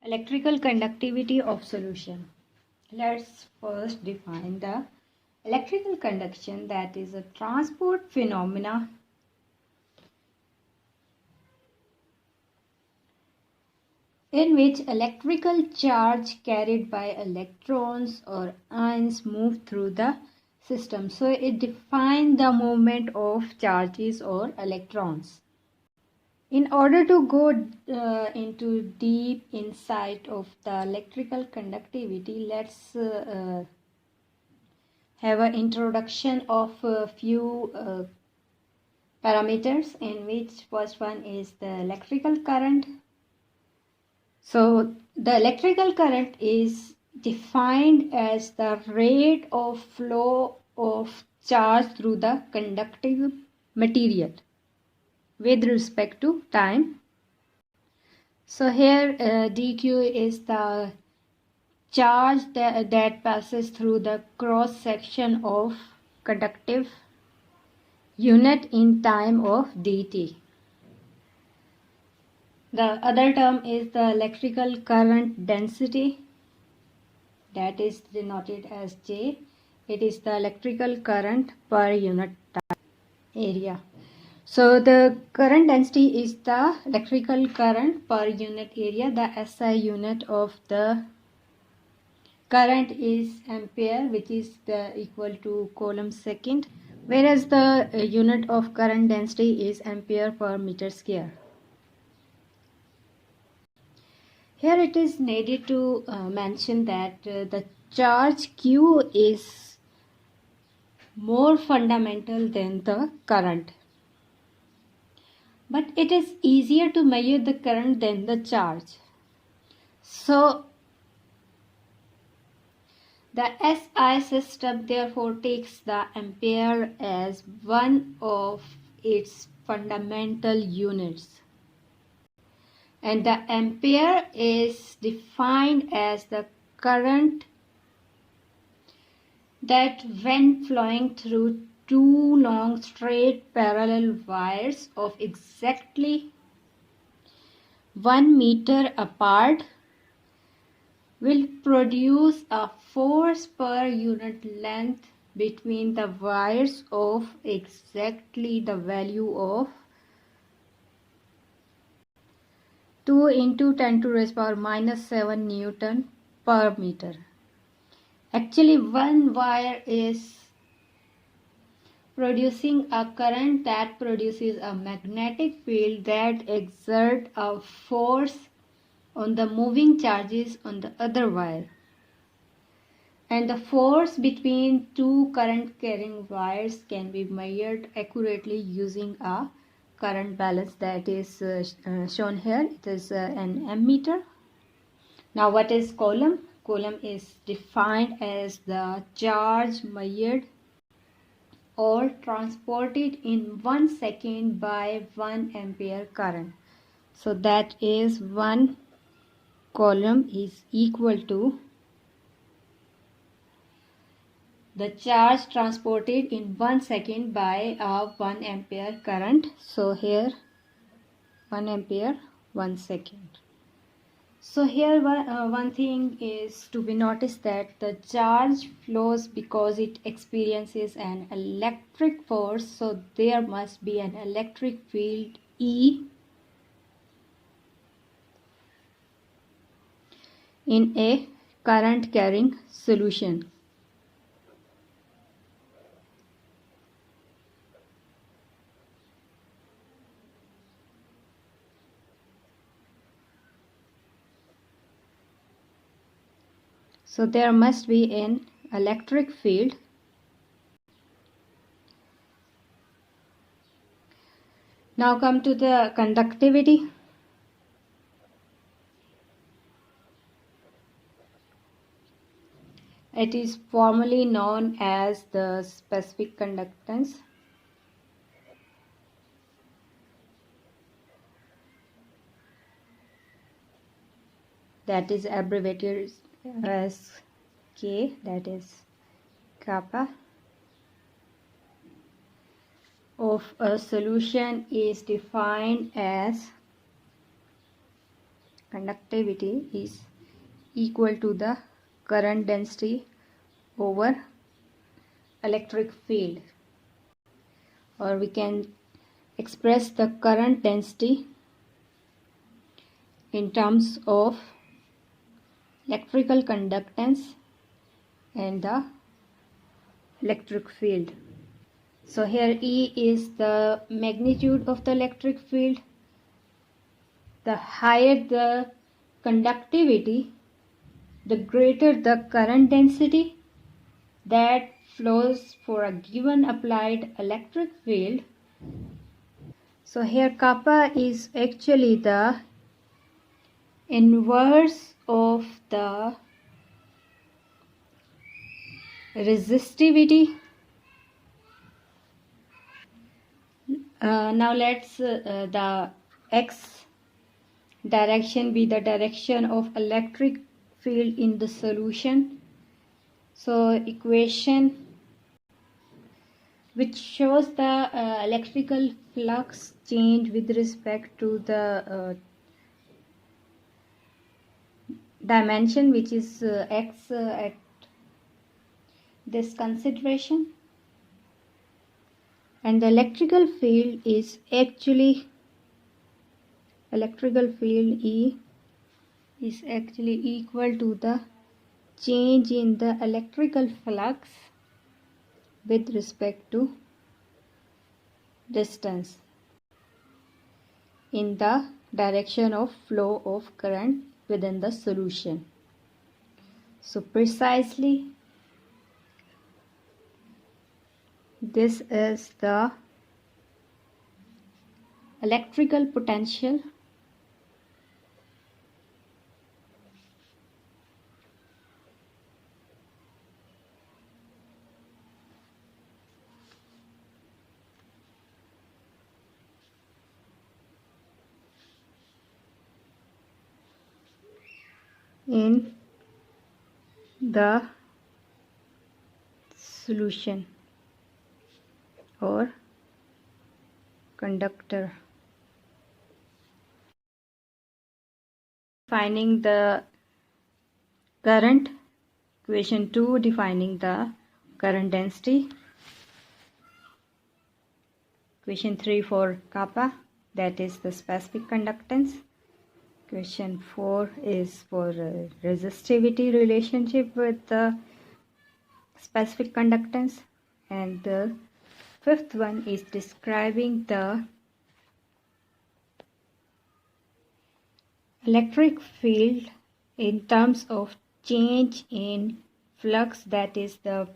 Electrical conductivity of solution. Let's first define the electrical conduction, that is a transport phenomena in which electrical charge carried by electrons or ions move through the system. So it defines the movement of charges or electrons. In order to go into deep insight of the electrical conductivity, let's have an introduction of a few parameters, in which first one is the electrical current. So the electrical current is defined as the rate of flow of charge through the conductive material with respect to time. So here dq is the charge that passes through the cross section of conductive unit in time of dt. The other term is the electrical current density, that is denoted as J. It is the electrical current per unit time area. So the current density is the electrical current per unit area. The SI unit of the current is ampere, which is equal to coulomb second, whereas the unit of current density is ampere per meter square. Here it is needed to mention that the charge Q is more fundamental than the current. But it is easier to measure the current than the charge. So the SI system therefore takes the ampere as one of its fundamental units. And the ampere is defined as the current that when flowing through two long straight parallel wires of exactly 1 meter apart will produce a force per unit length between the wires of exactly the value of 2 into 10 to the raised power minus 7 Newton per meter. Actually, one wire is producing a current that produces a magnetic field that exerts a force on the moving charges on the other wire. And the force between two current carrying wires can be measured accurately using a current balance, that is shown here. It is an ammeter. Now what is coulomb? Coulomb is defined as the charge measured or transported in 1 second by 1 ampere current. So that is 1 coulomb is equal to the charge transported in 1 second by a 1 ampere current. So here 1 ampere 1 second. So here one thing is to be noticed, that the charge flows because it experiences an electric force. So there must be an electric field E in a current carrying solution. So there must be an electric field Now come to the conductivity. It is formally known as the specific conductance. That is abbreviated as K, that is kappa, of a solution is defined as conductivity is equal to the current density over electric field, or we can express the current density in terms of electrical conductance and the electric field. So here E is the magnitude of the electric field. The higher the conductivity, the greater the current density that flows for a given applied electric field. So here kappa is actually the inverse of the resistivity. Now let's the x direction be the direction of electric field in the solution. So equation which shows the electrical flux change with respect to the dimension, which is x at this consideration, and the electrical field is actually E is actually equal to the change in the electrical flux with respect to distance in the direction of flow of current within the solution. So precisely this is the electrical potential in the solution or conductor. Defining the current, equation 2 defining the current density, equation 3 for kappa, that is the specific conductance, equation 4 is for resistivity relationship with the specific conductance, and the fifth one is describing the electric field in terms of change in flux, that is the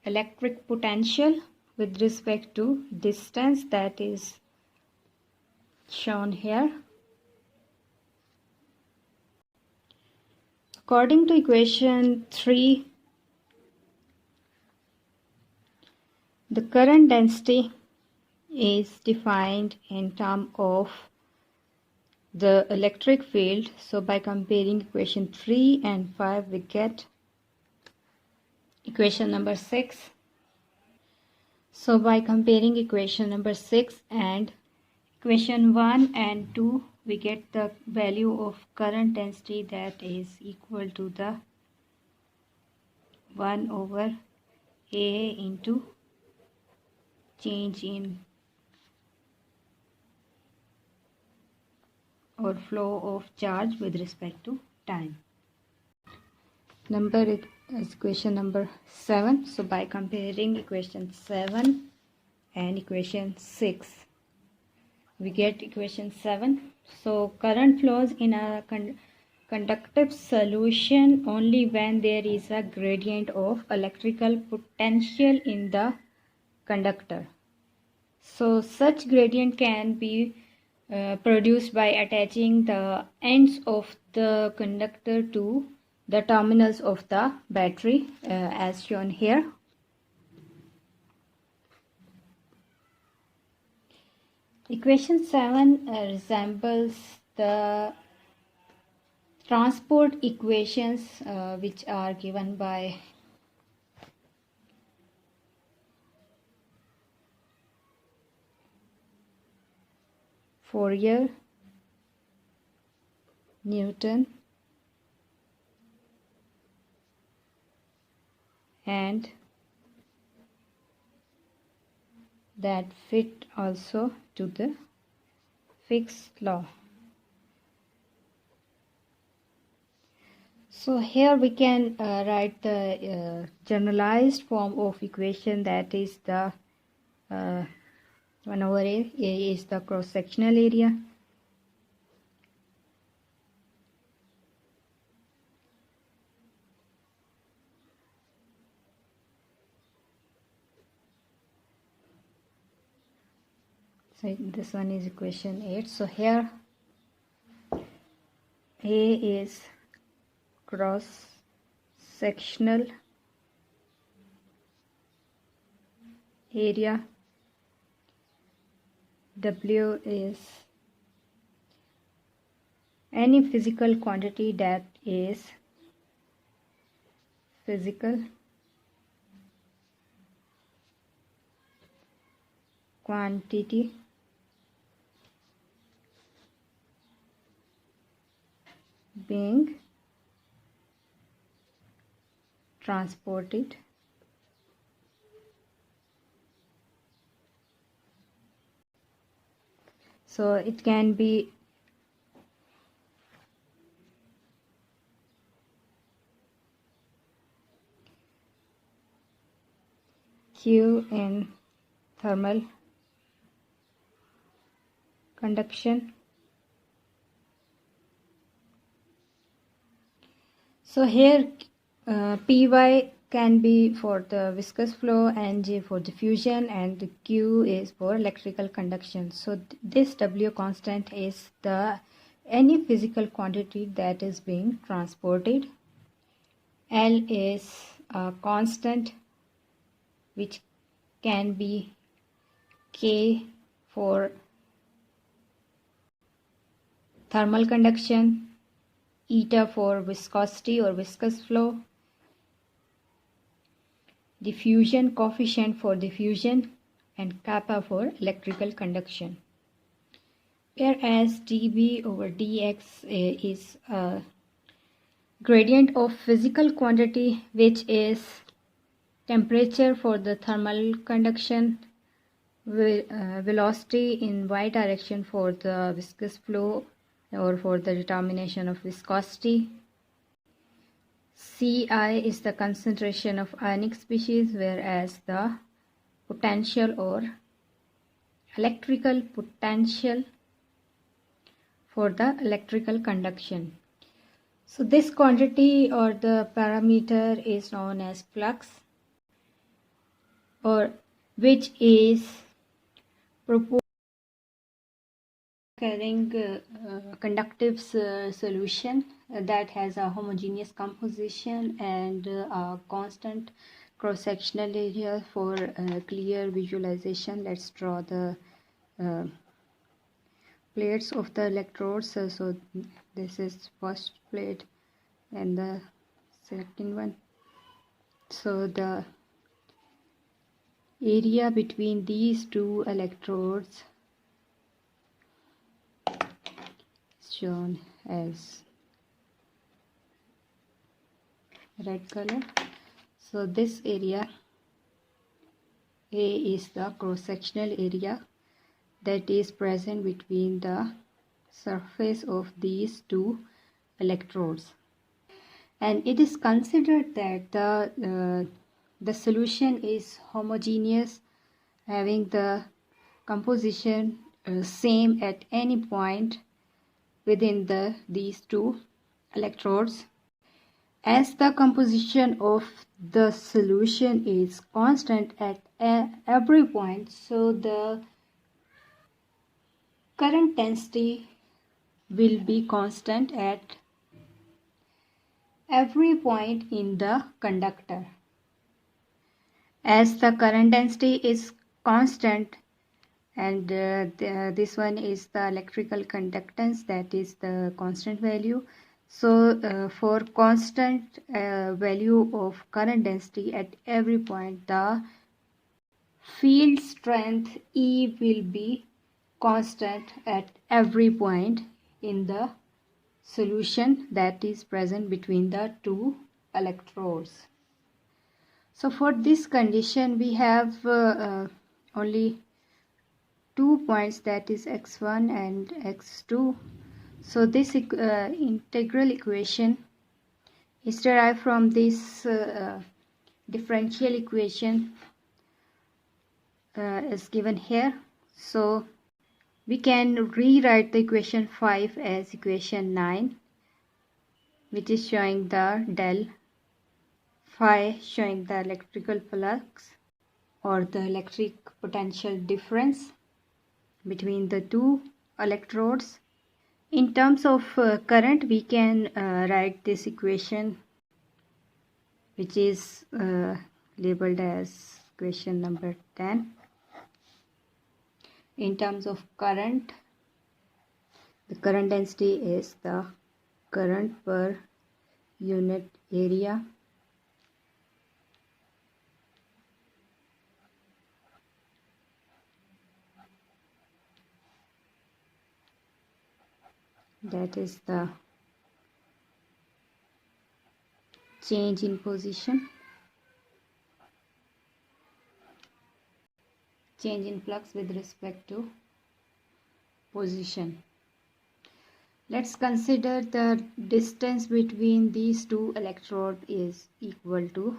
electric potential with respect to distance, that is shown here. According to equation 3, the current density is defined in terms of the electric field. So by comparing equation 3 and 5, we get equation number 6. So by comparing equation number 6 and equation 1 and 2, we get the value of current density, that is equal to the 1 over A into change in or flow of charge with respect to time. Number is equation number 7. So by comparing equation 7 and equation 6, we get equation 7. So current flows in a conductive solution only when there is a gradient of electrical potential in the conductor. So such gradient can be produced by attaching the ends of the conductor to the terminals of the battery, as shown here. Equation 7 resembles the transport equations which are given by Fourier Newton and that fit also to the Fick's law. So here we can write the generalized form of equation, that is the 1 over A is the cross-sectional area. So this one is equation 8. So here A is cross-sectional area, W is any physical quantity that is physical quantity being transported so it can be Q in thermal conduction. So here Py can be for the viscous flow, and J for diffusion, and Q is for electrical conduction. So this W constant is the any physical quantity that is being transported. L is a constant which can be K for thermal conduction, eta for viscosity or viscous flow, diffusion coefficient for diffusion, and kappa for electrical conduction. Whereas dB over dx is a gradient of physical quantity, which is temperature for the thermal conduction, velocity in y direction for the viscous flow or for the determination of viscosity. Ci is the concentration of ionic species, whereas the potential or electrical potential for the electrical conduction. So this quantity or the parameter is known as flux, or which is proposed carrying conductive solution that has a homogeneous composition and a constant cross-sectional area. For clear visualization, let's draw the plates of the electrodes. So this is first plate and the second one. So the area between these two electrodes shown as red color. So this area A is the cross-sectional area that is present between the surface of these two electrodes, and it is considered that the solution is homogeneous, having the composition same at any point within these two electrodes. As the composition of the solution is constant at every point, so the current density will be constant at every point in the conductor. As the current density is constant, and this one is the electrical conductance, that is the constant value. So for constant value of current density at every point, the field strength E will be constant at every point in the solution that is present between the two electrodes. So for this condition we have only 2 points, that is x1 and x2. So this integral equation is derived from this differential equation is given here. So we can rewrite the equation 5 as equation 9, which is showing the del phi, showing the electrical flux or the electric potential difference between the two electrodes. In terms of current, we can write this equation, which is labeled as equation number 10. In terms of current, the current density is the current per unit area. That is the change in position, change in flux with respect to position. Let's consider the distance between these two electrodes is equal to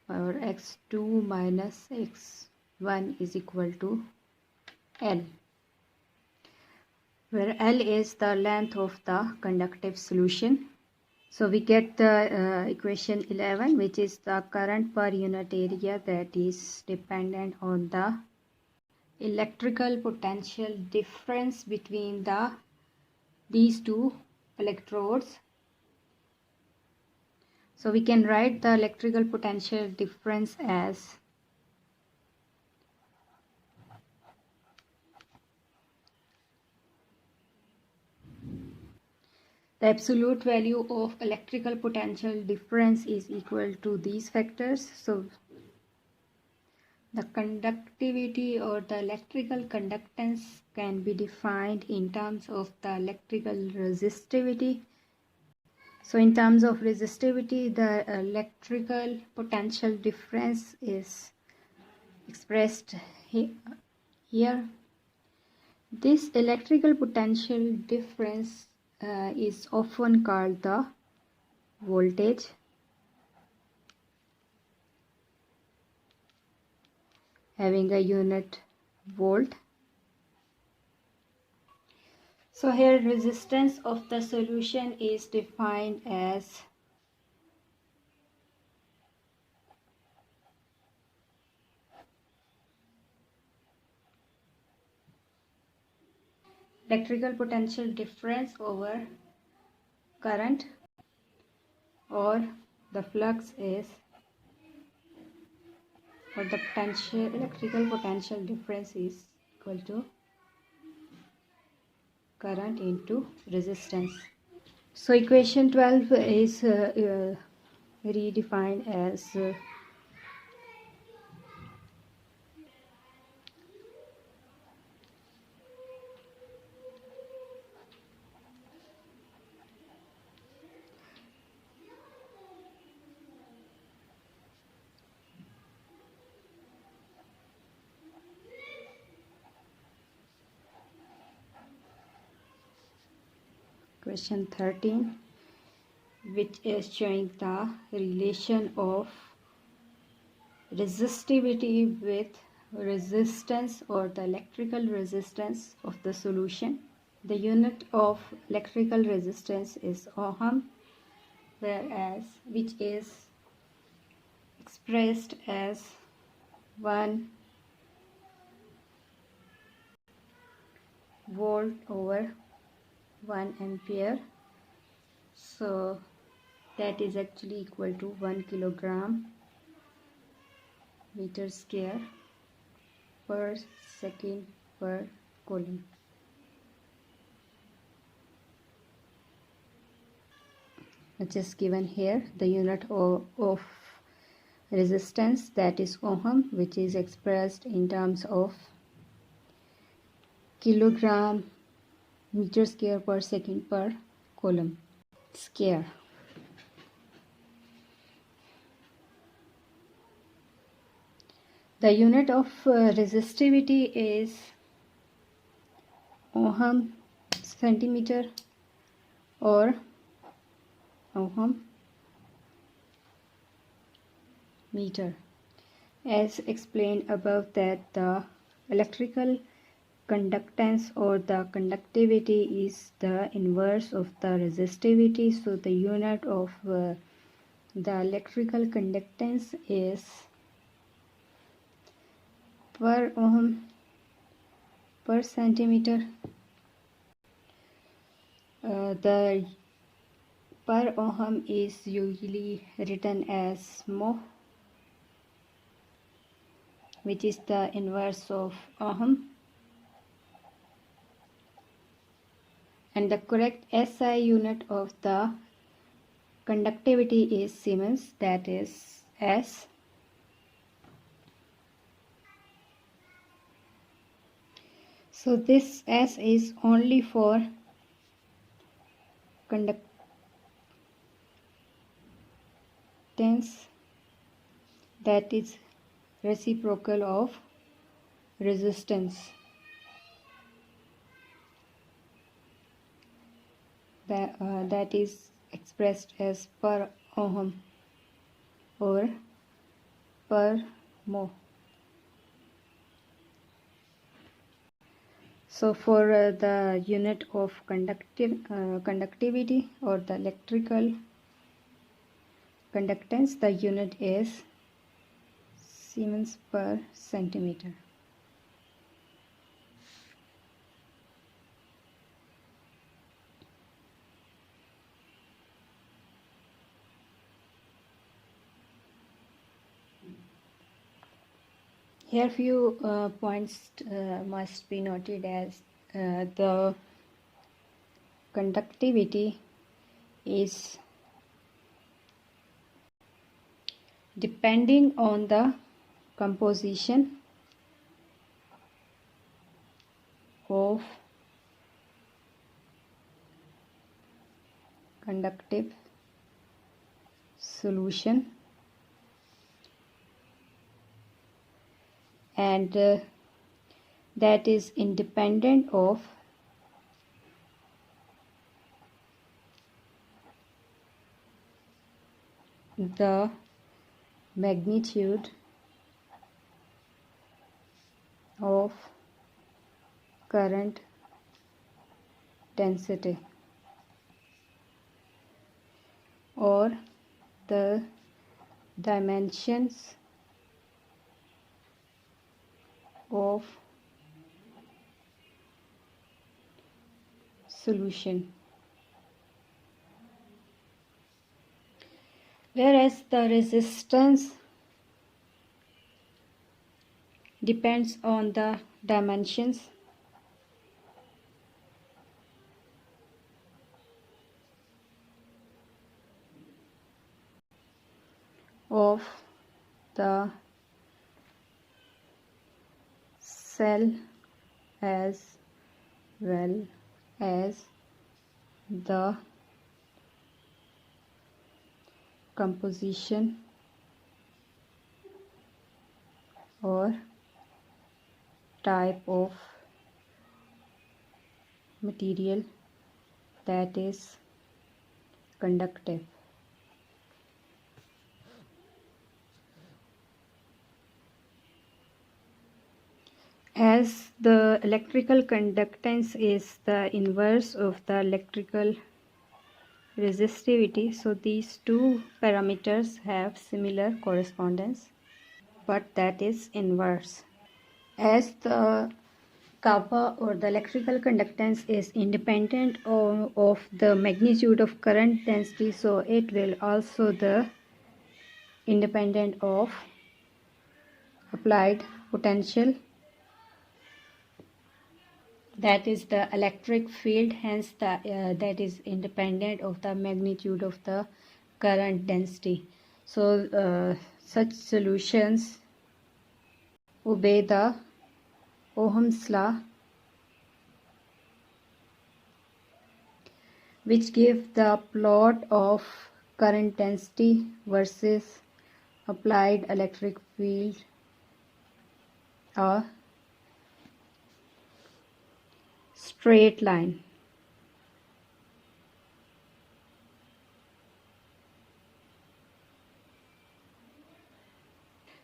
our x2 minus x1 is equal to L, where L is the length of the conductive solution. So we get the equation 11, which is the current per unit area that is dependent on the electrical potential difference between these two electrodes. So we can write the electrical potential difference as the absolute value of electrical potential difference is equal to these factors. So the conductivity or the electrical conductance can be defined in terms of the electrical resistivity. So in terms of resistivity, the electrical potential difference is expressed here. This electrical potential difference is often called the voltage, having a unit volt. So here resistance of the solution is defined as electrical potential difference over current, or the flux is, or the potential electrical potential difference is equal to current into resistance. So equation 12 is redefined as question 13, which is showing the relation of resistivity with resistance or the electrical resistance of the solution. The unit of electrical resistance is ohm, whereas which is expressed as 1 volt over 1 ampere. So that is actually equal to 1 kilogram meter square per second per coulomb. Which is given here, the unit of resistance, that is ohm, which is expressed in terms of kilogram meter square per second per coulomb square. The unit of resistivity is ohm centimeter or ohm meter. As explained above, that the electrical conductance or the conductivity is the inverse of the resistivity. So the unit of the electrical conductance is per ohm per centimeter. The per ohm is usually written as mho, which is the inverse of ohm, and the correct SI unit of the conductivity is Siemens, that is S. So this S is only for conductance, that is reciprocal of resistance. That is expressed as per ohm or per mho. So for the unit of conductivity or the electrical conductance, the unit is Siemens per centimeter. Here few points must be noted, as the conductivity is depending on the composition of conductive solution, and that is independent of the magnitude of current density or the dimensions of solution. Whereas the resistance depends on the dimensions of the cell as well as the composition or type of material that is conductive. As the electrical conductance is the inverse of the electrical resistivity, so these two parameters have similar correspondence, but that is inverse. As the kappa or the electrical conductance is independent of the magnitude of current density, so it will also the independent of applied potential, that is the electric field, hence that is independent of the magnitude of the current density. So such solutions obey the Ohm's law. which give the plot of current density versus applied electric field a straight line.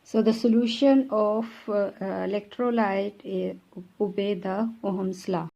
So the solution of electrolyte obey the Ohm's law.